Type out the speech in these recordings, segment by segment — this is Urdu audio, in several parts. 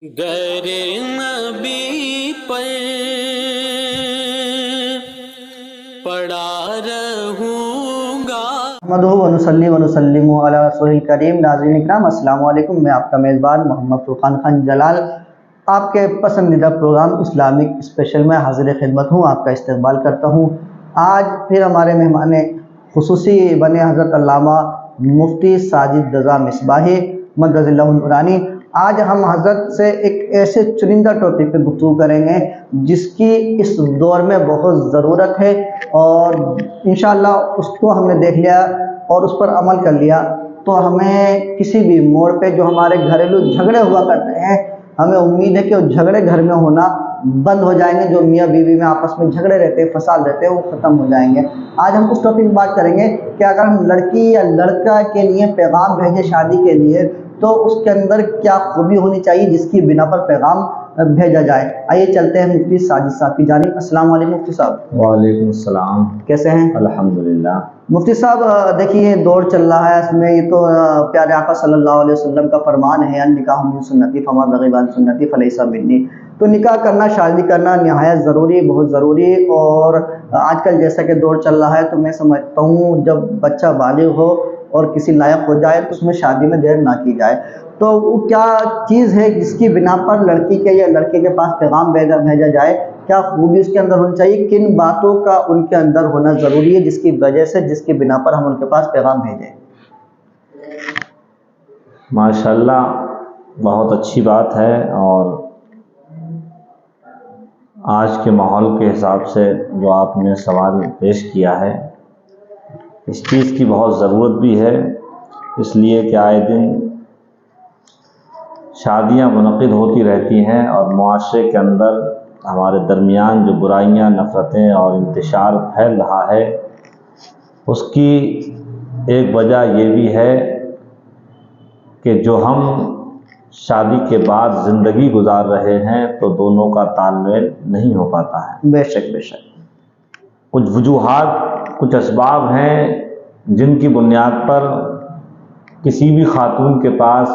گر نبی پر پڑا رہوں گا۔ محمد ونصلی ونسلم علی رسول الکریم۔ ناظرین اکرام السلام علیکم، میں آپ کا میزبان محمد فرقان خان جلال آپ کے پسندیدہ پروگرام اسلامک اسپیشل میں حاضر خدمت ہوں، آپ کا استقبال کرتا ہوں۔ آج پھر ہمارے مہمان خصوصی بنے حضرت علامہ مفتی ساجد رضا مصباحی مدد اللہ نورانی۔ آج ہم حضرت سے ایک ایسے چنندہ ٹاپک پہ گفتگو کریں گے جس کی اس دور میں بہت ضرورت ہے، اور انشاءاللہ اس کو ہم نے دیکھ لیا اور اس پر عمل کر لیا تو ہمیں کسی بھی موڑ پہ جو ہمارے گھریلو جھگڑے ہوا کرتے ہیں، ہمیں امید ہے کہ وہ جھگڑے گھر میں ہونا بند ہو جائیں گے۔ جو میاں بیوی میں آپس میں جھگڑے رہتے ہیں، فساد رہتے ہیں، وہ ختم ہو جائیں گے۔ آج ہم اس ٹاپک بات کریں گے کہ اگر ہم لڑکی یا لڑکا کے لیے پیغام بھیجیں شادی کے لیے تو اس کے اندر کیا خوبی ہونی چاہیے جس کی بنا پر پیغام بھیجا جائے۔ آئیے چلتے ہیں مفتی ساجد صاحب کی جانب۔ السلام علیکم مفتی صاحب۔ وعلیکم السلام، کیسے ہیں؟ الحمدللہ۔ مفتی صاحب دیکھیے دور چل رہا ہے، اس میں یہ تو پیارے آقا صلی اللہ علیہ وسلم کا فرمان ہے، النکاح من سنتی فمن رغب عن سنتی فلیس منی۔ تو نکاح کرنا، شادی کرنا نہایت ضروری، بہت ضروری، اور آج کل جیسا کہ دور چل رہا ہے تو میں سمجھتا ہوں جب بچہ بالغ ہو اور کسی لائق ہو جائے تو اس میں شادی میں دیر نہ کی جائے۔ تو وہ کیا چیز ہے جس کی بنا پر لڑکی کے یا لڑکے کے پاس پیغام بھیجا جائے؟ کیا خوبی اس کے اندر ہونی چاہیے؟ کن باتوں کا ان کے اندر ہونا ضروری ہے جس کی وجہ سے، جس کی بنا پر ہم ان کے پاس پیغام بھیجیں؟ ماشاءاللہ، بہت اچھی بات ہے، اور آج کے ماحول کے حساب سے جو آپ نے سوال پیش کیا ہے، اس چیز کی بہت ضرورت بھی ہے، اس لیے کہ آئے دن شادیاں منعقد ہوتی رہتی ہیں اور معاشرے کے اندر ہمارے درمیان جو برائیاں، نفرتیں اور انتشار پھیل رہا ہے، اس کی ایک وجہ یہ بھی ہے کہ جو ہم شادی کے بعد زندگی گزار رہے ہیں تو دونوں کا تال میل نہیں ہو پاتا ہے۔ بے شک بے شک۔ کچھ وجوہات، کچھ اسباب ہیں جن کی بنیاد پر کسی بھی خاتون کے پاس،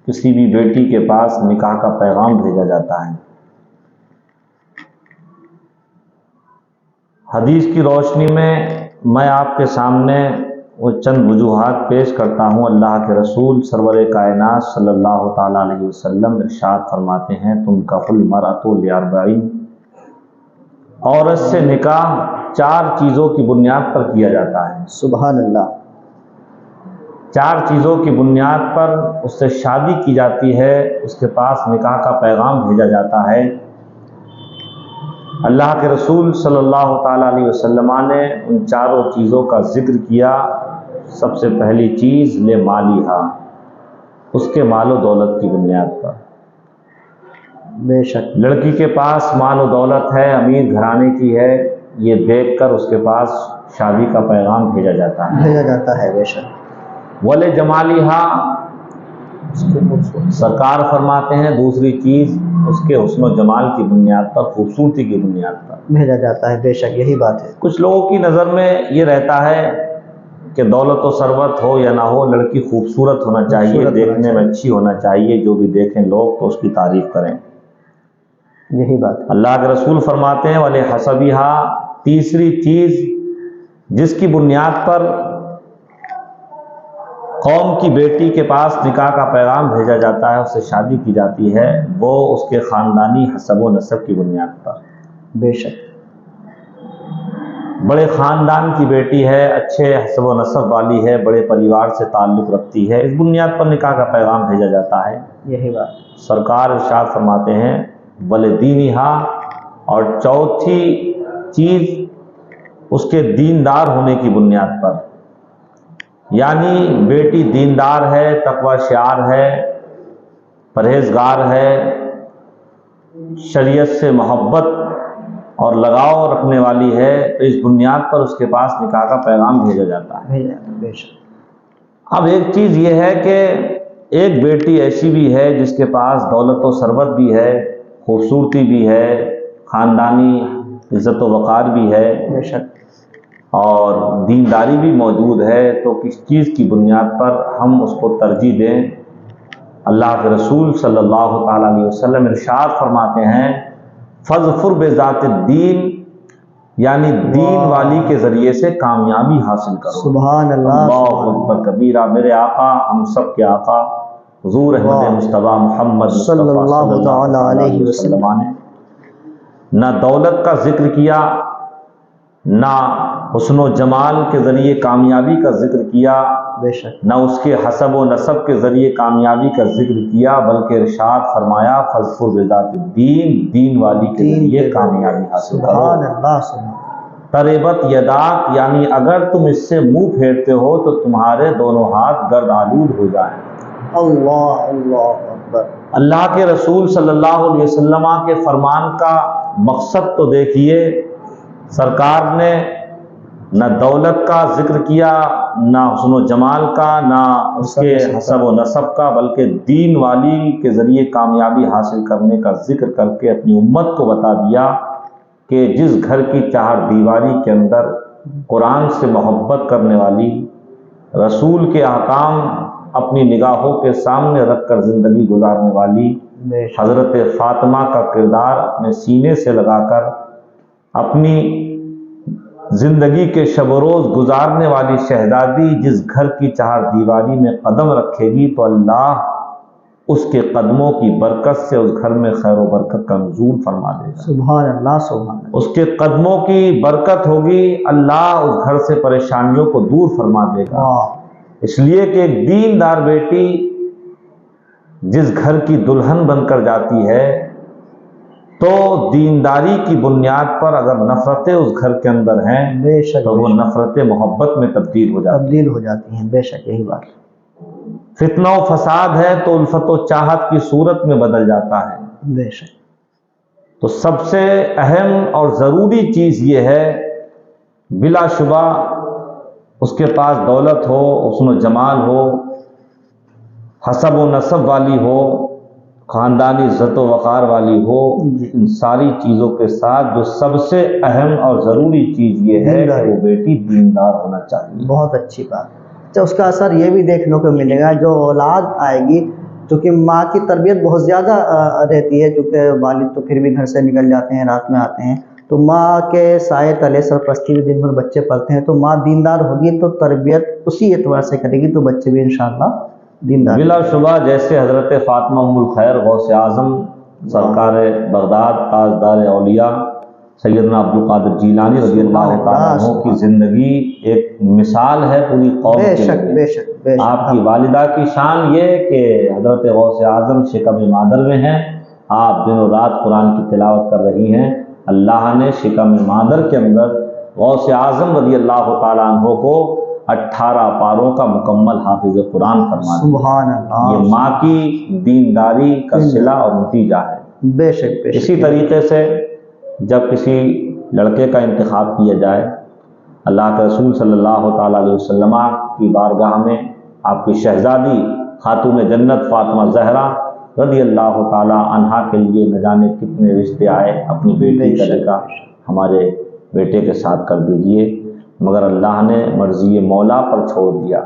کسی بھی بیٹی کے پاس نکاح کا پیغام بھیجا جاتا ہے۔ حدیث کی روشنی میں آپ کے سامنے وہ چند وجوہات پیش کرتا ہوں۔ اللہ کے رسول سرور کائنات صلی اللہ تعالیٰ علیہ وسلم ارشاد فرماتے ہیں، تنکح المرأۃ لاربعین، عورت سے نکاح 4 چیزوں کی بنیاد پر کیا جاتا ہے۔ سبحان اللہ۔ 4 چیزوں کی بنیاد پر اس سے شادی کی جاتی ہے، اس کے پاس نکاح کا پیغام بھیجا جاتا ہے۔ اللہ کے رسول صلی اللہ تعالیٰ علیہ وسلم نے ان 4 چیزوں کا ذکر کیا۔ سب سے پہلی چیز لمالہا، اس کے مال و دولت کی بنیاد پر۔ بے شک۔ لڑکی کے پاس مال و دولت ہے، امیر گھرانے کی ہے، یہ دیکھ کر اس کے پاس شادی کا پیغام بھیجا جاتا ہے۔ بے شک۔ ولجمالہا، سرکار فرماتے ہیں دوسری چیز اس کے حسن و جمال کی بنیاد پر، خوبصورتی کی بنیاد پر بھیجا جاتا ہے۔ بے شک، یہی بات ہے۔ کچھ لوگوں کی نظر میں یہ رہتا ہے کہ دولت و ثروت ہو یا نہ ہو، لڑکی خوبصورت ہونا چاہیے، دیکھنے میں اچھی ہونا چاہیے، جو بھی دیکھیں لوگ تو اس کی تعریف کریں۔ یہی بات۔ اللہ کے رسول فرماتے ہیں ولحسبہا، تیسری چیز جس کی بنیاد پر قوم کی بیٹی کے پاس نکاح کا پیغام بھیجا جاتا ہے، اس سے شادی کی جاتی ہے، وہ اس کے خاندانی حسب و نسب کی بنیاد پر۔ بے شک۔ بڑے خاندان کی بیٹی ہے، اچھے حسب و نسب والی ہے، بڑے پریوار سے تعلق رکھتی ہے، اس بنیاد پر نکاح کا پیغام بھیجا جاتا ہے۔ یہی بات۔ سرکار ارشاد فرماتے ہیں ولدینہا، اور چوتھی چیز اس کے دیندار ہونے کی بنیاد پر، یعنی بیٹی دیندار ہے، تقوی شعار ہے، پرہیزگار ہے، شریعت سے محبت اور لگاؤ رکھنے والی ہے، تو اس بنیاد پر اس کے پاس نکاح کا پیغام بھیجا جاتا ہے۔ بے شک۔ اب ایک چیز یہ ہے کہ ایک بیٹی ایسی بھی ہے جس کے پاس دولت و ثروت بھی ہے، خوبصورتی بھی ہے، خاندانی عزت و وقار بھی ہے، بے شک، اور دینداری بھی موجود ہے، تو کس چیز کی بنیاد پر ہم اس کو ترجیح دیں؟ اللہ کے رسول صلی اللہ تعالیٰ علیہ وسلم ارشاد فرماتے ہیں فَاظْفُرْ بِذَاتِ الدِّین، یعنی دین والی کے ذریعے سے کامیابی حاصل کرو۔ سبحان اللہ، اللہ اکبر کبیرہ۔ میرے آقا، ہم سب کے آقا حضور احمد مصطفیٰ محمد صلی اللہ تعالیٰ علیہ وسلم نے نہ دولت کا ذکر کیا، نہ حسن و جمال کے ذریعے کامیابی کا ذکر کیا، بے شک، نہ اس کے حسب و نسب کے ذریعے کامیابی کا ذکر کیا، بلکہ ارشاد فرمایا فَاظْفُرْ بِذَاتِ الدِّین، دین والی کے ذریعے کامیابی حاصل کرو۔ سبحان اللہ، سبحان تربت یداک، یعنی اگر تم اس سے منہ پھیرتے ہو تو تمہارے دونوں ہاتھ گرد آلود ہو جائیں۔ اللہ، اللہ اکبر۔ اللہ کے رسول صلی اللہ علیہ وسلم کے فرمان کا مقصد تو دیکھیے، سرکار نے نہ دولت کا ذکر کیا، نہ حسن و جمال کا، نہ اس کے حسب و نسب کا، بلکہ دین والی کے ذریعے کامیابی حاصل کرنے کا ذکر کر کے اپنی امت کو بتا دیا کہ جس گھر کی چہار دیواری کے اندر قرآن سے محبت کرنے والی، رسول کے احکام اپنی نگاہوں کے سامنے رکھ کر زندگی گزارنے والی، بے شک، حضرت فاطمہ کا کردار اپنے سینے سے لگا کر اپنی زندگی کے شب و روز گزارنے والی شہزادی جس گھر کی چہار دیواری میں قدم رکھے گی تو اللہ اس کے قدموں کی برکت سے اس گھر میں خیر و برکت کا نزول فرما دے گا۔ سبحان اللہ، سبحان اللہ، اس کے قدموں کی برکت ہوگی، اللہ اس گھر سے پریشانیوں کو دور فرما دے گا۔ اس لیے کہ ایک دیندار بیٹی جس گھر کی دلہن بن کر جاتی ہے تو دینداری کی بنیاد پر اگر نفرتیں اس گھر کے اندر ہیں بے شک، تو وہ نفرتیں محبت میں تبدیل ہو جاتی تبدیل ہو جاتی ہیں، بے شک، یہی بات، فتنہ و فساد ہے تو الفت و چاہت کی صورت میں بدل جاتا ہے۔ بے شک، تو سب سے اہم اور ضروری چیز یہ ہے، بلا شبہ اس کے پاس دولت ہو، حسن و جمال ہو، حسب و نسب والی ہو، خاندانی عزت و وقار والی ہو، ان ساری چیزوں کے ساتھ جو سب سے اہم اور ضروری چیز یہ ہے کہ وہ بیٹی دیندار ہونا چاہیے۔ بہت اچھی بات۔ اچھا، اس کا اثر یہ بھی دیکھنے کو ملے گا، جو اولاد آئے گی چونکہ ماں کی تربیت بہت زیادہ رہتی ہے، چونکہ والد تو پھر بھی گھر سے نکل جاتے ہیں، رات میں آتے ہیں، تو ماں کے سائے تلے سرپرستی بھی دن بھر بچے پلتے ہیں، تو ماں دیندار ہوگی تو تربیت اسی اعتبار سے کرے گی تو بچے بھی انشاءاللہ دیندار۔ بلا شبہ جیسے حضرت فاطمہ ام الخیر غوث اعظم سرکار بغداد تاجدار اولیاء سیدنا عبدالقادر جیلانی رضی اللہ تعالیٰ عنہ کی زندگی ایک مثال ہے پوری قوم بے کے شک، لیے۔ بے شک، بے شک، آپ کی والدہ کی شان یہ کہ حضرت غوث اعظم شکم مادر میں ہیں، آپ دن و رات قرآن کی تلاوت کر رہی ہیں، اللہ نے شکم مادر کے اندر غوث اعظم رضی اللہ تعالیٰ عنہ کو 18 پاروں کا مکمل حافظ قرآن فرما دیا۔ سبحان اللہ، یہ ماں کی دینداری کا صلہ اور نتیجہ ہے۔ بے شک، بے شک، اسی طریقے سے جب کسی لڑکے کا انتخاب کیا جائے، اللہ کے رسول صلی اللہ تعالیٰ علیہ وسلم کی بارگاہ میں آپ کی شہزادی خاتون جنت فاطمہ زہرا رضی اللہ تعالیٰ عنہا کے لیے نہ جانے کتنے رشتے آئے، اپنی بیٹی کا نکاح ہمارے بیٹے کے ساتھ کر دیجئے، مگر اللہ نے مرضی مولا پر چھوڑ دیا۔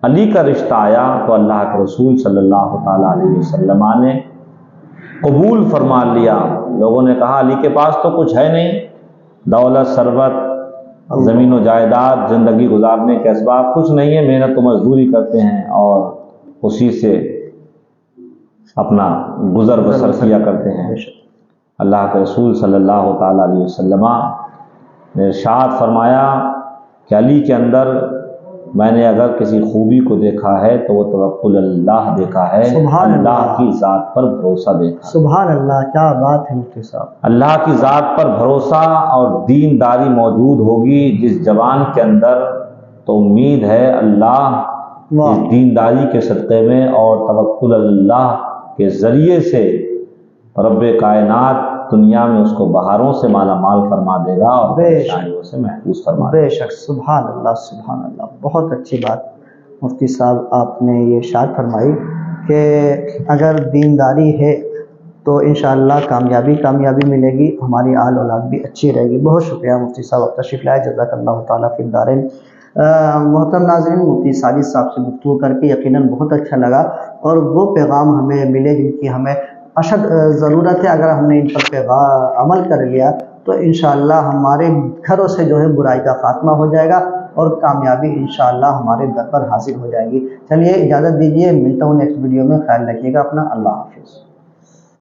علی کا رشتہ آیا تو اللہ کے رسول صلی اللہ تعالیٰ علیہ وسلم نے قبول فرما لیا۔ لوگوں نے کہا علی کے پاس تو کچھ ہے نہیں، دولت، ثروت، زمین و جائیداد، زندگی گزارنے کے اسباب کچھ نہیں ہے، محنت و مزدوری کرتے ہیں اور اسی سے اپنا گزر بسر کیا کرتے ہیں۔ اللہ کے رسول صلی اللہ تعالیٰ علیہ وسلم نے ارشاد فرمایا کہ علی کے اندر میں نے اگر کسی خوبی کو دیکھا ہے تو وہ توکل اللہ دیکھا ہے، اللہ کی ذات پر بھروسہ دیکھا۔ سبحان اللہ، کیا بات ہے مفتی صاحب۔ اللہ کی ذات پر بھروسہ اور دینداری موجود ہوگی جس جوان کے اندر تو امید ہے اللہ اس دینداری کے صدقے میں اور توکل اللہ کے ذریعے سے رب کائنات دنیا میں اس کو بہاروں سے مالا مال فرما دے گا اور پریشانیوں سے محفوظ فرما دے گا۔ بے شک، سبحان اللہ، سبحان اللہ، بہت اچھی بات مفتی صاحب آپ نے یہ ارشاد فرمائی کہ اگر دینداری ہے تو انشاءاللہ کامیابی ملے گی، ہماری آل اولاد بھی اچھی رہے گی۔ بہت شکریہ مفتی صاحب، آپ تشریف لائے، جزاک اللہ تعالیٰ فی الدارین۔ محترم ناظرین، مفتی ساجد صاحب سے گفتگو کر کے یقیناً بہت اچھا لگا۔ اور وہ پیغام ہمیں ملے جن کی ہمیں اشد ضرورت ہے۔ اگر ہم نے ان پر عمل کر لیا تو انشاءاللہ ہمارے گھروں سے جو ہے برائی کا خاتمہ ہو جائے گا اور کامیابی انشاءاللہ ہمارے در پر حاصل ہو جائے گی۔ چلیے اجازت دیجیے، ملتا ہوں نیکسٹ ویڈیو میں، خیال رکھیے گا اپنا، اللہ حافظ۔